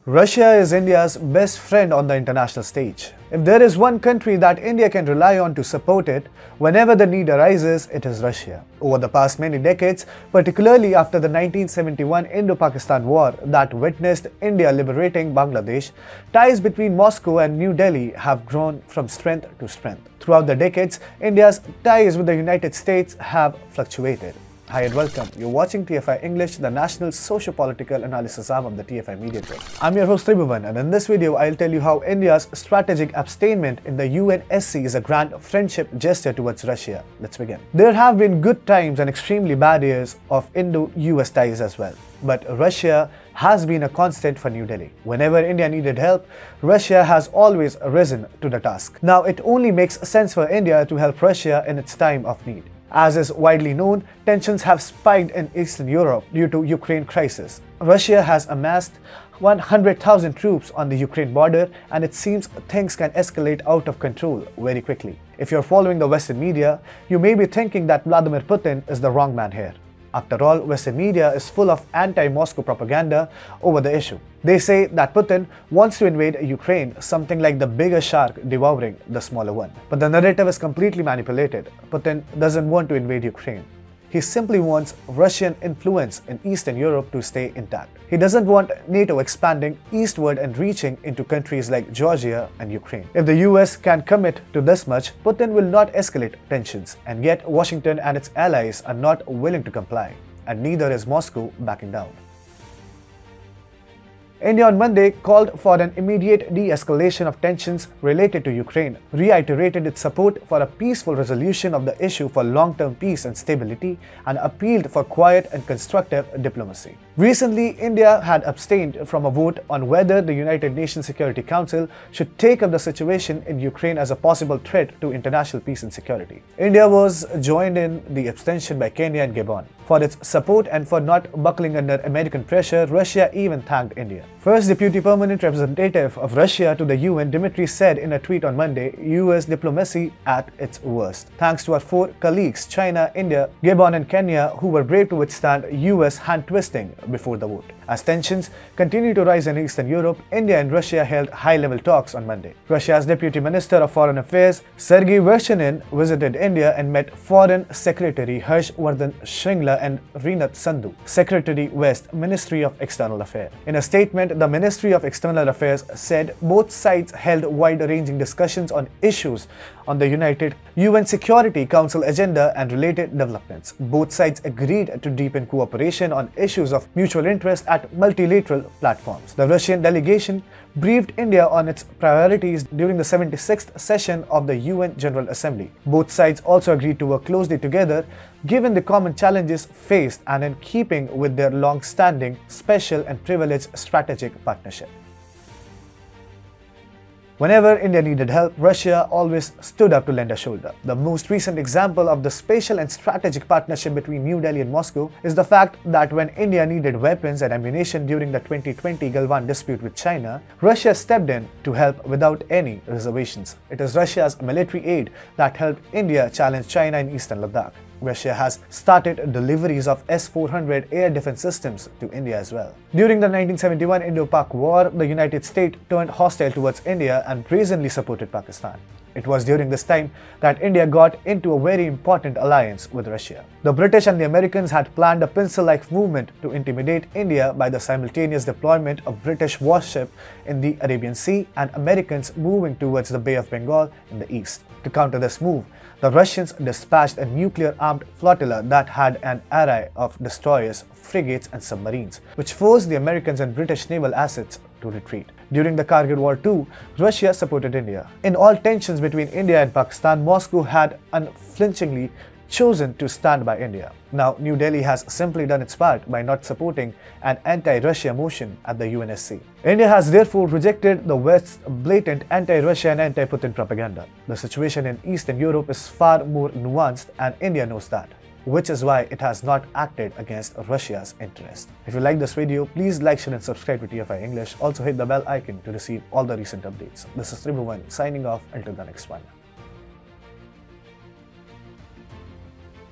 Russia is India's best friend on the international stage. If there is one country that India can rely on to support it whenever the need arises, it is Russia. Over the past many decades, particularly after the 1971 Indo-Pakistan War that witnessed India liberating Bangladesh, ties between Moscow and New Delhi have grown from strength to strength. Throughout the decades, India's ties with the United States have fluctuated. Hi and welcome. You're watching TFI English, the national socio-political analysis arm of the TFI Media Group. I'm your host Tribhuvan, and in this video I'll tell you how India's strategic abstainment in the UNSC is a grand friendship gesture towards Russia. Let's begin. There have been good times and extremely bad years of Indo-US ties as well. But Russia has been a constant for New Delhi. Whenever India needed help, Russia has always risen to the task. Now it only makes sense for India to help Russia in its time of need. As is widely known, tensions have spiked in Eastern Europe due to Ukraine crisis. Russia has amassed 100,000 troops on the Ukraine border, and it seems things can escalate out of control very quickly. If you're following the Western media, you may be thinking that Vladimir Putin is the wrong man here. After all, Western media is full of anti-Moscow propaganda over the issue. They say that Putin wants to invade Ukraine, something like the bigger shark devouring the smaller one. But the narrative is completely manipulated. Putin doesn't want to invade Ukraine. He simply wants Russian influence in Eastern Europe to stay intact. He doesn't want NATO expanding eastward and reaching into countries like Georgia and Ukraine. If the US can commit to this much, Putin will not escalate tensions, and yet Washington and its allies are not willing to comply, and neither is Moscow backing down. India on Monday called for an immediate de-escalation of tensions related to Ukraine, reiterated its support for a peaceful resolution of the issue for long-term peace and stability, and appealed for quiet and constructive diplomacy. Recently, India had abstained from a vote on whether the United Nations Security Council should take up the situation in Ukraine as a possible threat to international peace and security. India was joined in the abstention by Kenya and Gabon. For its support and for not buckling under American pressure, Russia even thanked India. First Deputy Permanent Representative of Russia to the UN, Dmitry, said in a tweet on Monday, US diplomacy at its worst. Thanks to our four colleagues, China, India, Gabon and Kenya, who were brave to withstand US hand-twisting before the vote. As tensions continue to rise in Eastern Europe, India and Russia held high-level talks on Monday. Russia's Deputy Minister of Foreign Affairs, Sergei Vershinin, visited India and met Foreign Secretary Harshvardhan Shringla and Rinat Sandhu, Secretary West, Ministry of External Affairs. In a statement, the Ministry of External Affairs said both sides held wide-ranging discussions on issues on the United UN Security Council agenda and related developments. Both sides agreed to deepen cooperation on issues of mutual interest at multilateral platforms. The Russian delegation briefed India on its priorities during the 76th session of the UN General Assembly. Both sides also agreed to work closely together given the common challenges faced and in keeping with their long-standing, special and privileged strategic partnership. Whenever India needed help, Russia always stood up to lend a shoulder. The most recent example of the spatial and strategic partnership between New Delhi and Moscow is the fact that when India needed weapons and ammunition during the 2020 Galwan dispute with China, Russia stepped in to help without any reservations. It is Russia's military aid that helped India challenge China in eastern Ladakh. Russia has started deliveries of S-400 air defense systems to India as well. During the 1971 Indo-Pak War, the United States turned hostile towards India and brazenly supported Pakistan. It was during this time that India got into a very important alliance with Russia. The British and the Americans had planned a pencil-like movement to intimidate India by the simultaneous deployment of British warships in the Arabian Sea and Americans moving towards the Bay of Bengal in the east. To counter this move, the Russians dispatched a nuclear-armed flotilla that had an array of destroyers, frigates and submarines, which forced the Americans and British naval assets to retreat. During the Kargil War too, Russia supported India. In all tensions between India and Pakistan, Moscow had unflinchingly chosen to stand by India. Now, New Delhi has simply done its part by not supporting an anti-Russia motion at the UNSC. India has therefore rejected the West's blatant anti-Russia and anti-Putin propaganda. The situation in Eastern Europe is far more nuanced, and India knows that, which is why it has not acted against Russia's interest. If you like this video, please like, share and subscribe to TFI English. Also hit the bell icon to receive all the recent updates. This is Tribhuvan signing off until the next one.